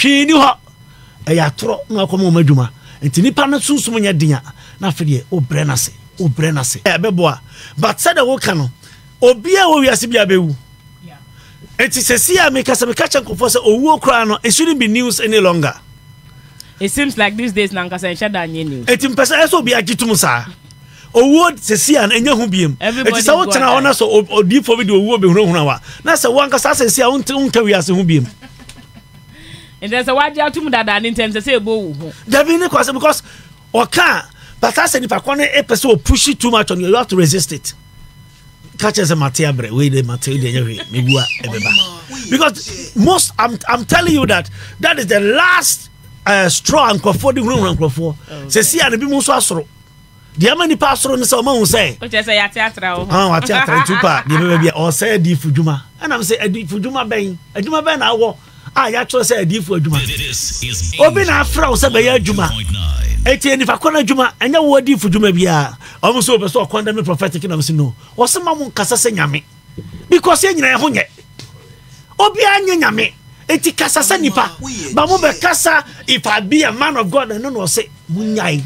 hwe ni ho ya toro na akomo madwuma enti nipa na sunsum nya dia na afede o brenase beboa but said wo ka no obia wo wiase bia bewu enti sesia me kasa me kacha nkofo se owu okra no it shouldn't be news any longer. It seems like these days nankasa enshada anye news enti mpesa eso bia gitum sa owu sesia na enya hu biem enti sa wo tena ho na so odi for video owu be hunu wa na se wo ankasa sesia unka wiase hu biem. And there's a wide atum dada in terms of say bo hu Davini kwase because oka but I said if I can't a person push it too much on you have to resist it. Catch as a material break, way the material because most I'm telling you that is the last straw and for the room and for say see and be most asro. The many pastor on some who say which is a theatre tupa the baby or say di fujuma and I'm say di fujuma ben aduma ben awo I actually say di fujuma obi na afra say be aduma eti eni fa kona aduma anya wo di fujuma bia omo so be so condemn prophetic na say no wo se mamu kasa se nyame because e nyina ho nye obi anya nyame eti kasa se nipa ba mo be kasa if I be a man of God no say munyai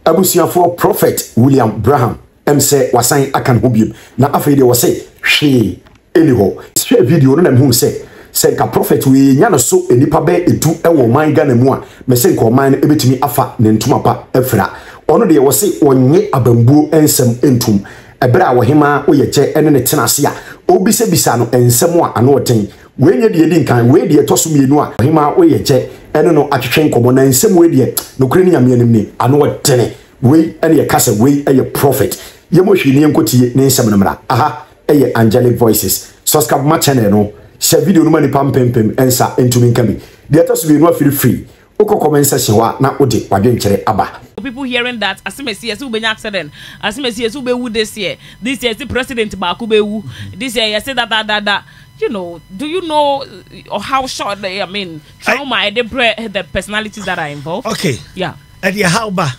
abusiafo prophet William Braham say wasan akan hobiem na afei de wo say hwe eni ho share video no na me hu say ka prophet we nya no so enipa be etu ewo man Ghana mu a me se nko man ebetimi afa ne ntuma pa efra ono de wo say onye abambuo ensem entum ebra wo hema wo ye che ene ne tenase a obise bisa no ensem a ano oten we nya de nkan we de toso mienu a hema wo ye che ene no atwetwe nkomo na ensem we de no kure ni nyame anim ni ano otene we ene ye kasa we eye prophet ye mo hwi ni enkotie ne ensem no mra aha eye angelic voices subscribe my channel no share video no mani pam ensa entumi nkabi de atos bi no afiri free oko comment section wa na ode wadwenkyere aba. People hearing that asimesi yesu be accident asimesi yesu be wu this year the president ba ku be wu this year you say that you know, do you know or how short I mean trauma the personalities that are involved? Okay, yeah, and yeah, how ba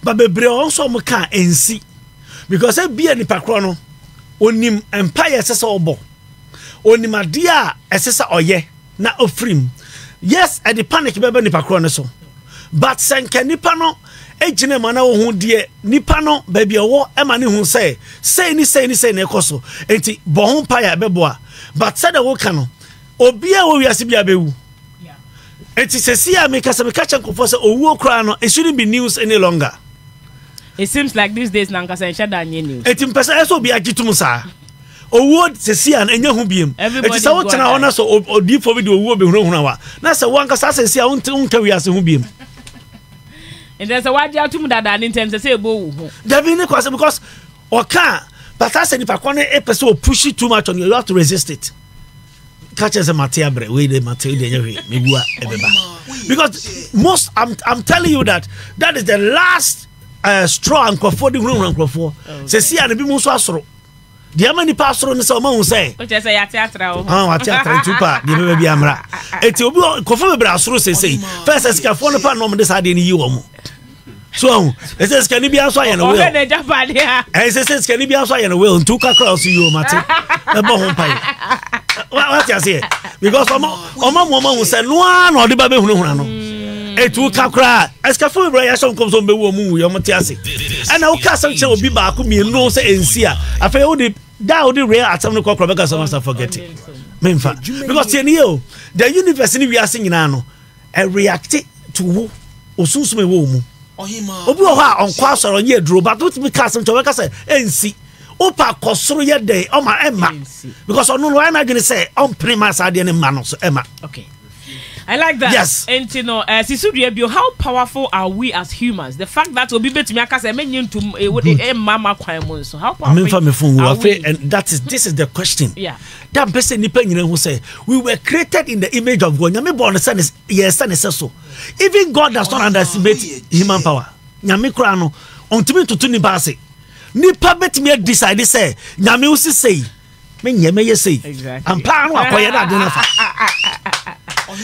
but bebre also mo kan ensi because e bia ni pakro no onim empire sese obo onimadia esesa oye na ofrim yes at the panic bebe nipa kro ne so but senka nipa no ejine mana wo hu de nipa no baby owo e ma ne hu say ni na ekoso enti bo hu pa ya beboa but said the wo ka no obia wo wiase bia bewu yeah enti sesia me kasa me kacha nkofo say owu okra no it shouldn't be news any longer. It seems like these days nankasa enshada anye news enti mpesa eso bia gitum sa owo sesia na enya hu biem eti sa wo tena ho na so odi for video owo be hunu wa na sa wo ankasa sesia unka wiase hu biem and there's a wide atum dada in terms of say bo hu Davini kwase because oka but I said if I can't a person push it too much on you have to resist it. Catch as a material break we the material me bua ebeba because most I'm telling you that is the last straw and for the room and for sesia na bi mu so asoro the many pastor no say man say which is a theatre wa theatre tupa the baby amra eti obi kofo be bra asoro say first esika for no pa no me say ni yi wo mu so it says can be answer ya no will eh says can be answer ya no will ntu kakra so you mate e bo ho pai what you say because omo say no na odi ba be hunu no etu kakra esika for bra ya so nkom so be wo mu yo mate ase ana wo ka so che obi ba ko mi no say ensia afa wo di da wo di real atam no kokro be ka so must forget it memfa because you the universe ni we ase nyina no react to wo osunsume wo mu obi o ha on kwa soro nye duro but what me cast to work say ensi opa kosoro ye dey o ma emma because onu no na gini say on primas ade ne ma no so emma. Okay, I like that. Yes. And you know, how powerful are we as humans? The fact that obi betimi aka say menyin to mama kwan mo so how powerful are we? And this is the question. Yeah. That person nipa nyina who say we were created in the image of God. Nyame born son is yes son is so. Even God does not underestimate human power. Nyame kura no ontimi tutu ni base. Nipa betimi decide say nyame usi say me nyame ye say. Exactly. Am plan wa koye da de na fa.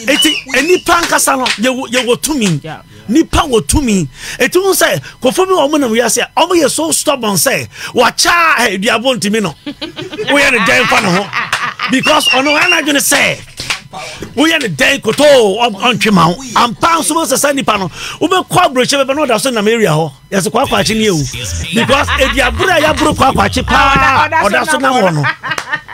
Eti nipa nkasa no ye wo tumi. Nipa wo tumi. Eti un say kofo bi wo mo na we say omo ye so stubborn say wa cha duabo ntimi no. We are the giant fan ho because ono ana gonna say we are the day koto on Chimau. I'm pound so much as any panel. Ube quabro chebe no da so na area ho. Yes kwa chi ni because if you bra ya bro kwa chi pa or da so na wono.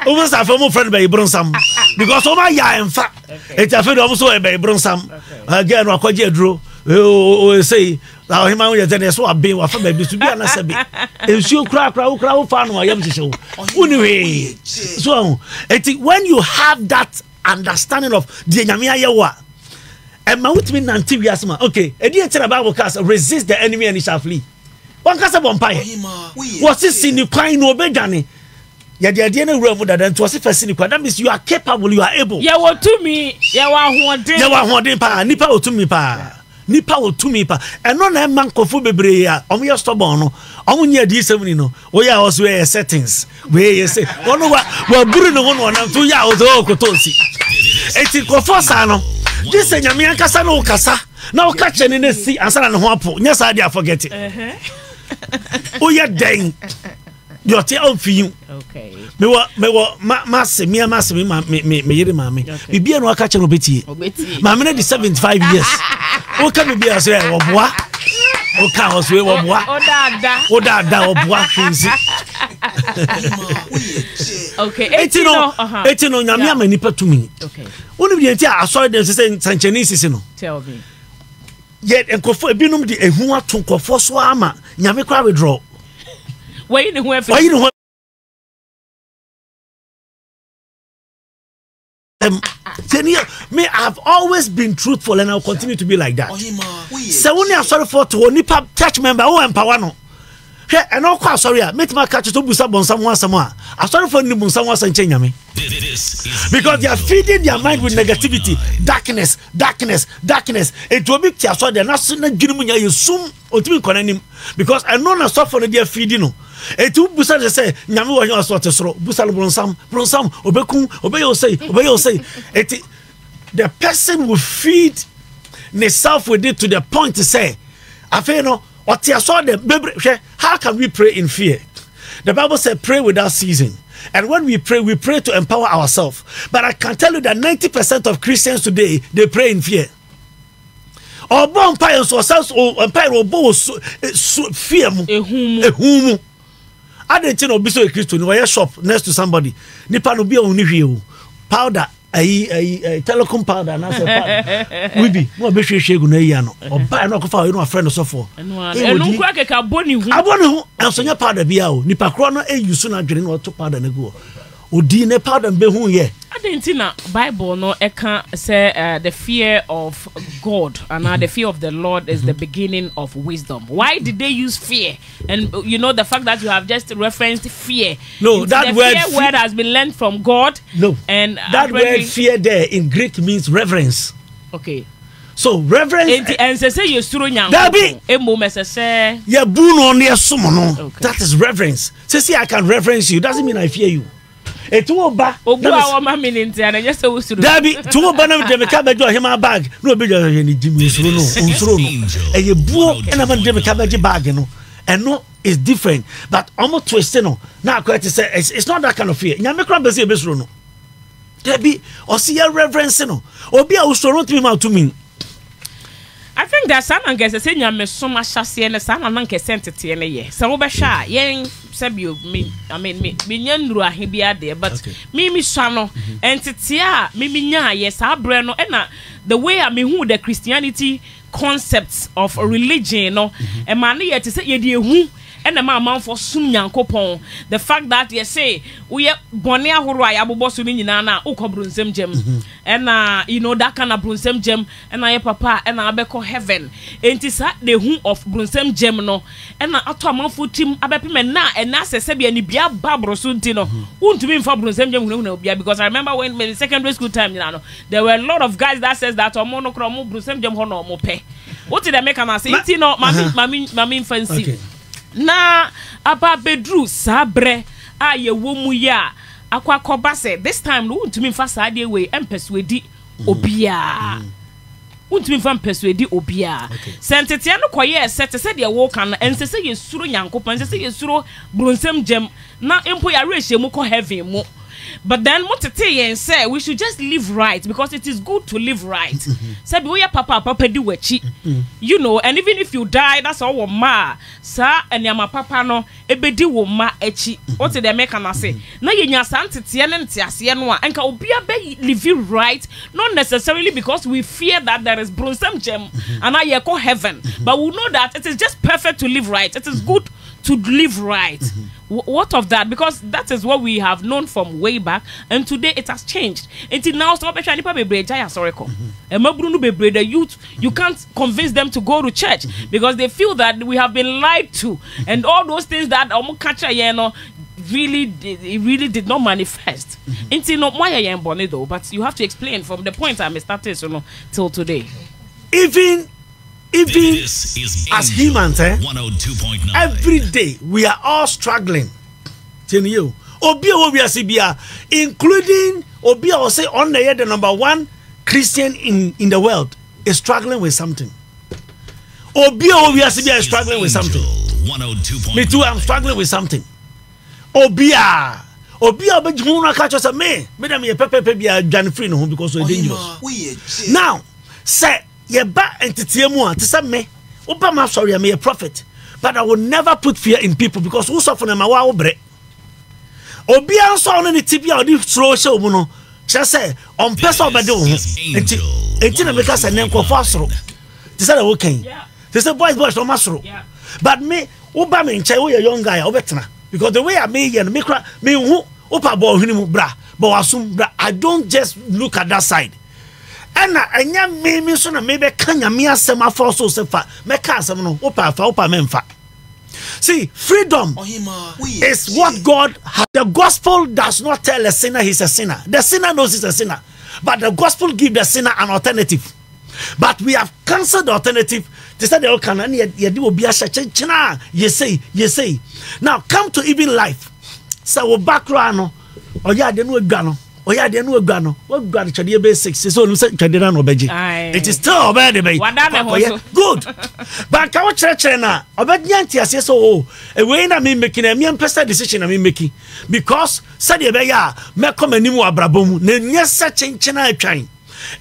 Ube sa fa mo friend be bronsam because o ma ya emfa. It afi do so be bronsam. Again wa kwaje aduro. O say now him an ye so abin wa fa ba bi su bi na sabi. Ensuo kra wo fa no ayam hyehyɛ wo. Anyway. So when you have that understanding of the nyame ayewa and ma wutimi nante wiasema okay edi etira Bible cast resist the enemy and he shall flee one kasa bompaye what is sin kwan no obedwane ye de na wura mu dada nto se fasi ni kwa that means you are capable you are able ye wotumi ye wa hoden pa nipa otumi pa eno na man kofu bebre ya omo ye stubborn no omo nya di semni no wo ya also we settings we ye say ono wa buru no ho na to ya ozo kotonsi eti kofo sa no this nyame ankasa no kasa na o ka chene na si ansana ne ho apo nya sa dia forget it o ya den your te on fi okay me wo masse me yire mame bibia no aka chene obeti mame na di 75 years o ka bibia so e wo boa o ka o so e wo boa o dada o boa finzi okay etino nyame amani patumi okay wonu bi enti asori dem se sancheni sisi no tell me yet enkofo ebinum di ehu ato nkofo so ama nyame kwa withdraw why ne ho afi me I've always been truthful and I'll continue to be like that. So when you sorry for to nipa church member who empower no. Hey, and all quite sorry. Meet my catch to busa bon someone. I'm sorry for ni bon someone and change me. Because they are feeding their mind with negativity, darkness. It will be tia so they not giving me you soon or to be because I know na suffer for their feeding no. Et tu busa de say nyame wo hwan so tesoro busa bronsam obeyo say et the person will feed himself with it to the point to say afei no otiaso de bebre how can we pray in fear? The Bible said pray without ceasing. And when we pray to empower ourselves. But I can tell you that 90% of Christians today they pray in fear. Or bon empire so self or empire or bo fear mu ehum I didn't know be so a Christian no shop next to somebody nipa no be on hwe powder telecom powder na say powder we be mo be hwe na yi no oba na kofa you know friend so for enu kwa keka aboni hu enso nya powder bia o nipa kro no use na dwene no to powder na go odi ne powder be hu ye Adentina Bible no eka say the fear of God and the fear of the Lord is the beginning of wisdom. Why did they use fear? And you know the fact that you have just referenced fear. No, that word has been learned from God. No, and that word fear there in Greek means reverence. Okay. So reverence and say you suru nyang. Yeah, buno ne sumo no. That is reverence. Say I can reverence you doesn't mean I fear you. Etuoba ogwa ma minute and yes so usuru dabi tuoba na dem ka bejo hema bag no bejo ni jimi usuru no eye buo na ma dem ka bejo bag no and no is different but almost twisting no na quite say it's not that kind of fear nyame kra be say be suru no dabi o see your reverence no obi a usuru to me ma to me I think that some and guess say nyame so ma hyase ne sa na nke sentete ne ye se wo be hwa yen sabio me I mean me nyanuru ahe bia de but me swa no entity a me nya ye sa bre no na the way I me hu the Christianity concepts of religion no e ma ne ye te say ye de hu and the man for sum nyankopon the fact that you say we bone ahoro a yabobɔ so ni nyina na ukɔ brunsem gem and you know that kind of brunsem gem and I papa and abɛkɔ heaven enti sa the hu of brunsem gem no and ato amanfo tim abɛpem na and na sɛ bia ni bia babro so nti no untumi mfa brunsem gem hunu bia because I remember when in secondary school time you know there were a lot of guys that says that omo no kro omo brunsem gem ho no omo pɛ what did they make am say nti no mami fancy na aba bedru sabre a ye wo mu ya akwa koba say this time no untumi mfa saade we empeswedi obia untumi mfa empeswedi obia sentete no koye set se de wo kan ense se ye suro nyankopon ense se ye suro bronsem gem na empo ya rehye mu ko heaven mu But then what to say we should just live right because it is good to live right. Say we papa do wechi. You know, and even if you die, that's all ma. Sa and yama papa no ebedi wo ma echi. What did they make an say? Na yenya sante tienen tiasie no a enka obia be living right, not necessarily because we fear that there is bronsam gem and I call heaven, but we know that it is just perfect to live right. It is good to live right. What of that? Because that is what we have known from way back, and today it has changed. Until now, the youth, you can't convince them to go to church because they feel that we have been lied to, and all those things that really did not manifest. Until no, but you have to explain from the point I started till today. Even as humans, every day we are all struggling. Including Obia will say on the number one Christian in the world is struggling with something. Obia is struggling with something. Me too, I'm struggling with something. Obia catch us me me pepe be Jan free no because we're dangerous. Now, say ye ba entity mu a tisa me oba ma sorry me a prophet, but I will never put fear in people because who suffer na ma wa obre obi anso on ni tibia odi throw show mu no say on person obede wo enti na make say nenko for asoro tisa na wo kan tisa boys no masoro, but me oba me nche wo ye young guy obetena because the way I me here me kra me hu opa bo hwini mu bra but wasum bra. I don't just look at that side. And anya me so na me be kanya me asem afo so se fa me ka asem no opa memfa. See, freedom is what God has. The gospel does not tell a sinner he's a sinner. The sinner knows he's a sinner, but the gospel gives the sinner an alternative. But we have cancelled the alternative. They said they can you say. Now come to even life. So background or yeah, they know gano. Oh yeah, they know gano. What got chadi basic? So no beji. It is still bad baby. Good. But can church na obedience say so a way na me making a me person decision na me making because said e be ya me come animu abrabom na nya search nchena atwan.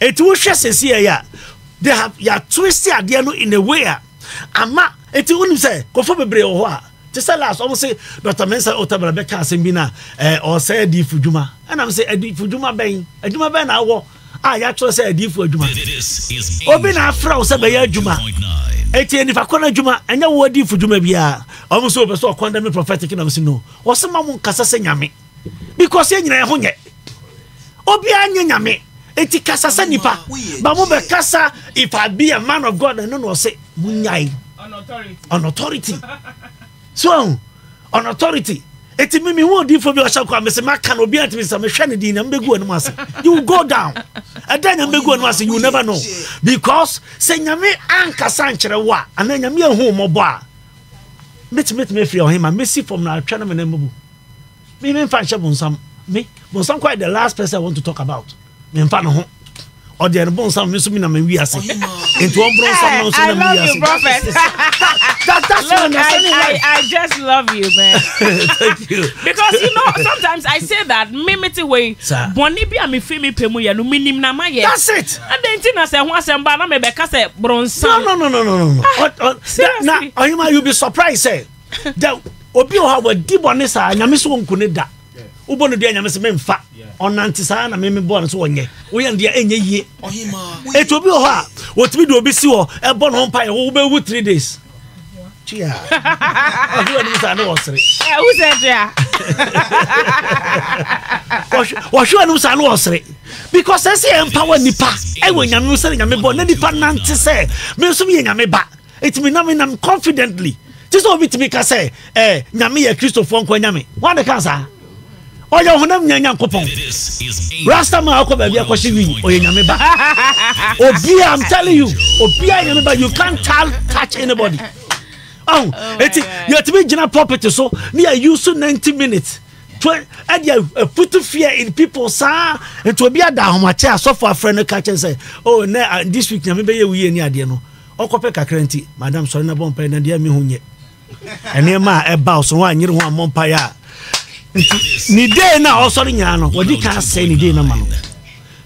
It will share say ya they have ya twist ade no in a way ama it wonu say kofo bebre wo ho a to say last almost say Dr. Mensa Otabra be ka asem bi na or say adifu djuma and I'm say adifu djuma ben na wo ya tro say adifu djuma obi na afra wo say be ya djuma eti ni fa kona djuma anya wo adifu djuma bia almost so be so condemn prophetic na say no wo se ma mun kasa se nyame because ye nyina ho nye obi anya nyame eti kasa se nipa ba mo be kasa if I be a man of God and no say munyai on authority. So on authority, eti mimi wo di fo bi o shakwa me se maka no bi antimi se me hwe ne din na mbegu anu ase. You will go down. Adanya mbegu anu ase, you will never know. Because se nyame ankasa nkyere wo a ana nyame ahu mobo a me free on him and me see from na atwa na me na mbu. Me mfa nche bonsam. Me bonsam quite the last person I want to talk about. Me mfa no ho. Or the bonsam me so me na me wi ase. Into one bonsam no so na me wi ase. I love you, prophet. That's look, I just love you, man. Thank you. Because you know, sometimes I say that mimiti way boni bi ami fi mi pemu ya no minim na ma ye. That's it. And then tina say ho asem ba na me be ka say bronsan. No. Now, you'll be surprised say that obi o ha wadi boni sa nyame so nkune da. Ubonu dia nyame se memfa. Onanti sa na me bo no so onye. Wo ya ndia enye yie. Ohima. Eto obi o ha, wotimi do obi si ho e bo no mpa ye wo be wu 3 days. Yeah. Who said that? What you say no osre because I say empower nipa e wo nyame say nyame bo na nipa nante say me so me nyame ba it me na me nam confidently this obi timi ka say nyame ya Christopher nko nyame one the cancer oya honam nyanya nkopon rasta ma akọ ba bia kwahye wi oya nyame ba obi I'm telling you obi nyame ba you can't touch anybody. Oh, you to be general property so near you so 90 minutes. And you put fear in people, sir, and to be a down my chair so for a friend catch and say, oh, this week, maybe we any idea no. O copeka crenti, Madame Sona Bompa and dear me hunye. And near my about so one year one mompire. ni day na osori nya no wodi kan say ni day na ma no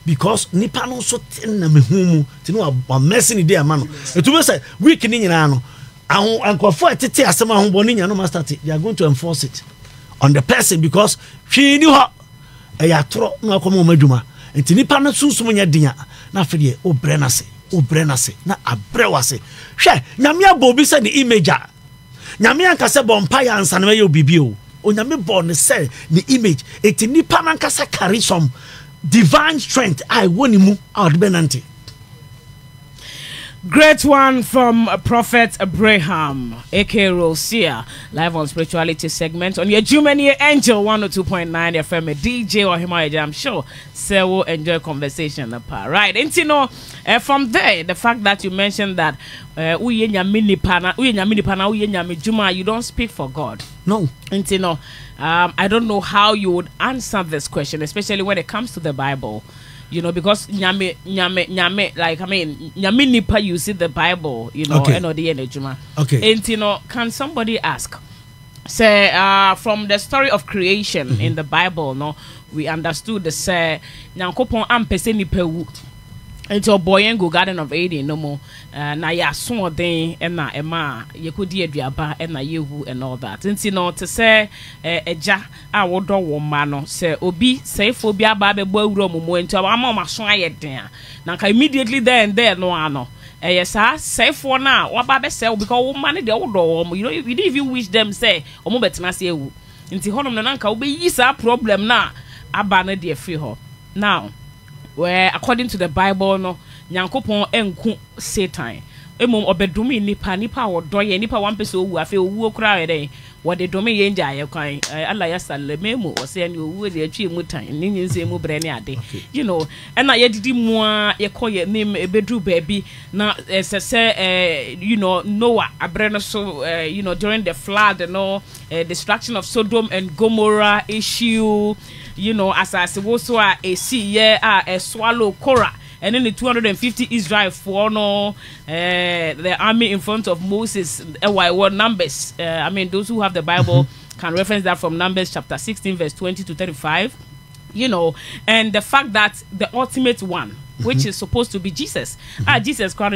because nipa no so na mehumu ti no wa messing ni day ama no etu be say week ni nyina no ahun ankofo atete asem ahun boni nya no master they are going to enforce it on the person because hwe ni ho e ya toro na akomo madwuma enti nipa no susum nya dia na afede obre na se na abre wase hwe nyame abobi se ni image a nyame anka se bompa ya ansa na ye obibi o onyame born say the image enti nipa man kasa carry some divine strength I woni mu outbenanti. Great one from Prophet Braham, aka Rosia, live on Spirituality segment on your Germany Angel 102.9 FM DJ or Himalaya. I'm sure Sir will enjoy conversation right. And you know, from there, the fact that you mentioned that you don't speak for God. No. And you know, I don't know how you would answer this question, especially when it comes to the Bible. You know, because nyame, like I mean, nyame nipa you see the Bible, you know, okay. And the juma. Okay. And you know, can somebody ask? Say, from the story of creation in the Bible, no, we understood the say, nyankopon ampese nipa wu. It's your boy and go Garden of Eden no more. Na ya so den and na ema ye kodi aduaba and na yehu and all that. And you know to say eja a wodo wo ma no say obi say fo bi aba be bo awuro mo nti ama ma so aye den. Na ka immediately there no ano. Yes sir say for na wa ba be say because wo ma ne de wodo wo you know you didn't even wish them say omo betena say ewu. Nti honom na nka wo be yi sa problem na aba na de free ho. Now where according to the Bible no nyankopon enku Satan emom obedumi nipa wo doye nipa wan pese owu afi owu okura yede wo de domi ye nja ye kwan Allah ya sallame mu o se ni owu de atwi mu tan ni nyinse mu bre ne ade you know and na ye didi mu a ye koye nim ebedru baabi na se you know Noah abre no so you know during the flood and all destruction of Sodom and Gomorrah issue. You know, as I so a sea a swallow Korah, and then the 250 Israel for no the army in front of Moses. What numbers? I mean, those who have the Bible can reference that from Numbers chapter 16, verse 20 to 35. You know, and the fact that the ultimate one, which is supposed to be Jesus, Jesus Christ,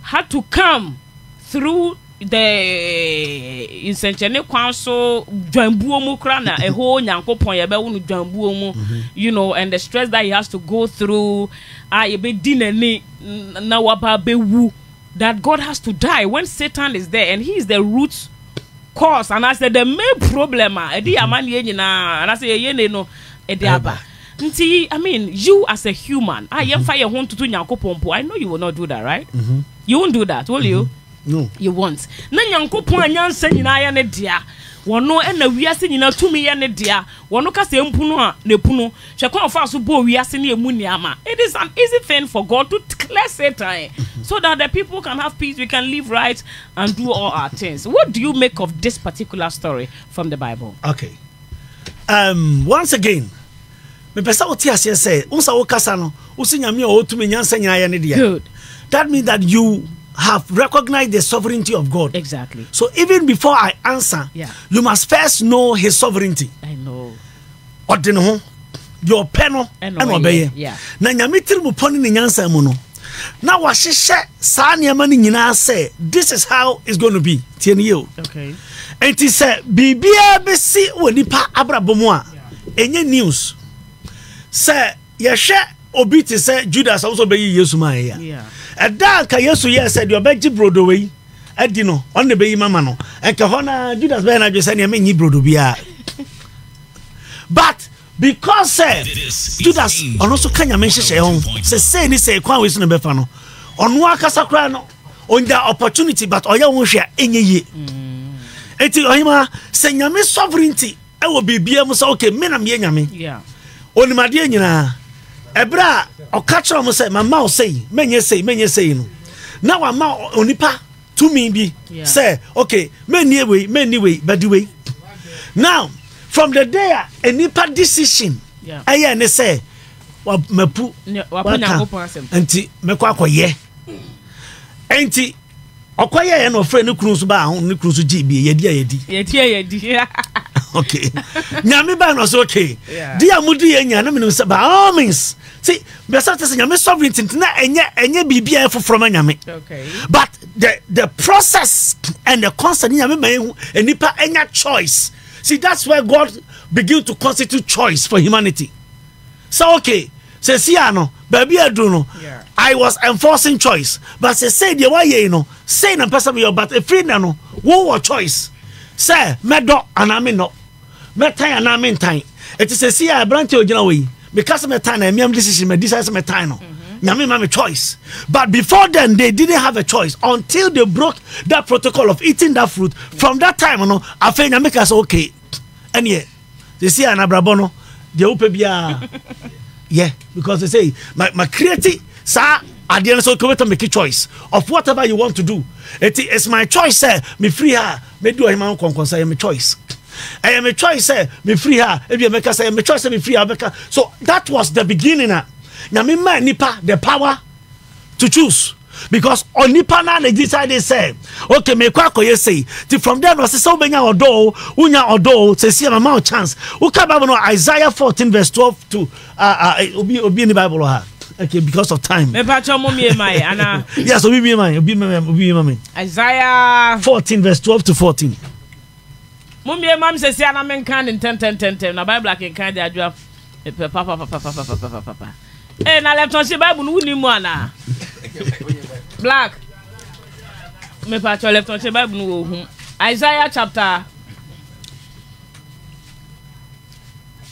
had to come through the essentially council jambuo mu krana a whole nyankopon ye be wonu jambuo mu you know, and the stress that he has to go through ye be dinani na waba be wu, that God has to die when Satan is there and he is the root cause. And I said the main problem edi amani ye nyina, and I say ye ne no edi aba nti. I mean, you as a human ye fa ye ho tutu nyankopon po, I know you will not do that, right? You won't do that, will you? No, you won't. Na nyankopon anyansa nyina ya ne dia wono na wiase nyina tumi ya ne dia wono ka se mpunu a ne punu hwekon ofa so bo wiase ne emu niama. It is an easy thing for God to clear Satan so that the people can have peace, we can live right and do all our things. What do you make of this particular story from the Bible? Okay. Once again, me pesa oti ase say unsa wo kasa no usi nyame o tumi nyansa nyina ya ne dia. Good. That means that you have recognized the sovereignty of God. Exactly. So even before I answer, you must first know his sovereignty. I know. Ordino, your penno and obey. Yeah. Na nyamitir mu poni ni nyansa mu no. Na wahihye saa niam ni nyina say this is how it's going to be. Tieni yo. Okay. Enti say bibia be si wonipa abrabomu a enye news. Say yehwe obi ti say Judas also be Yesu ma ya. Yeah. Eda ka Yesu ye said you be brodo we edi no on be yi mama no enka hona Judas be na dwese na me nyi brodo bia. But because Judas ono so kanya men hyehyɛ ho say ni say kwan we so na be fa no ono akasa kra no on the opportunity but oya won hwɛ enye ye. Eti ohima say nyame sovereignty e wo bibia mu say okay me na me nyame. Yeah. Onimade nyina ebra okachro mo say mama o say menye say no na wa ma onipa to me bi say okay many way but the way now from the day a nipa decision aye ne say wa mapu wa panya go person enti mekwa akoye enti Okoye no friend no kunu so ba ho no kunu so GB yedi. Okay. Nyame ba no so okay. Dia mudi enya na me say by all means. See, be say nyame sovereignty na enye bibia from nyame. Okay. But the process and the constant nyame ma enipa enya choice. See, that's where God begin to constitute choice for humanity. So okay, say no, baby adu no. I was enforcing choice, but say the way you know, say na person your but a friend no, what choice? Say medo aname no. Metan aname time. It is a see a branch ogina way. Because me time na me decision me decide me time no. Nyame ma me choice. But before then they didn't have a choice until they broke that protocol of eating that fruit. From that time no, I feel nyame ka say okay. And yeah, they see an abrabono, they open bia. Yeah, because they say my creative sir at the end so come to make a choice of whatever you want to do. It's my choice, sir. Me free her, me do him on say my choice. I am a choice, sir. Me free her, if you make us say my choice, me free her. So that was the beginning. Now me man nipa the power to choose. Because on nipa na they decided say, okay, me kwa koye say. From there was so benya odo, say see my chance. Uka Bible no Isaiah 14 verse 12 to obi in the Bible ha. Okay, because of time. Me pacho mo mi mai ana. Yes, obi mi. Isaiah 14 verse 12 to 14. Mo mi mam say ana men kan 10 na Bible kan dey adua papa. Eh na left on she Bible no ni mu ana. Black. Me pacho left on she Bible no hu. Isaiah chapter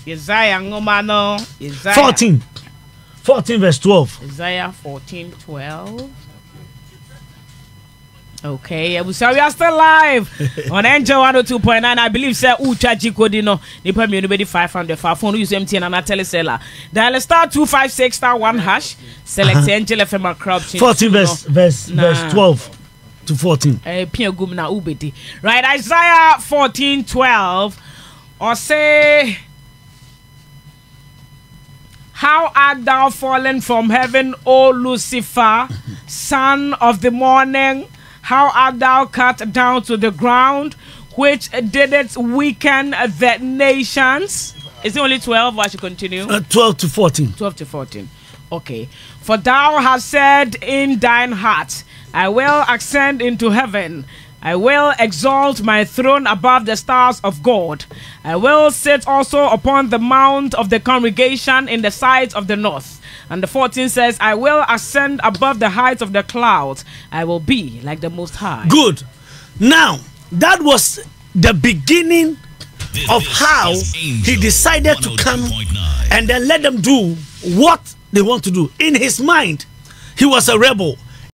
Isaiah ngoma no. Isaiah 14 verse 12. Isaiah 14:12. Okay, we are still live on Angel 102.9. I believe sir Uchaji Kodino. Nipa me anybody 500 phone use MTN and a teleseller. Dial star 256 star 1 hash. Select Angel FM crowd. 14 verse 12 to 14. Right, Isaiah 14:12. Or say, how art thou fallen from heaven, O Lucifer, son of the morning? How art thou cut down to the ground, which didst weaken the nations? Is it only 12 or I should continue? 12 to 14. 12 to 14. Okay. For thou hast said in thine heart, I will ascend into heaven. I will exalt my throne above the stars of God. I will sit also upon the mount of the congregation in the sides of the north. And the 14 says, I will ascend above the heights of the clouds. I will be like the Most High. Good. Now, that was the beginning of how he decided to come and then let them do what they want to do. In his mind, he was a rebel.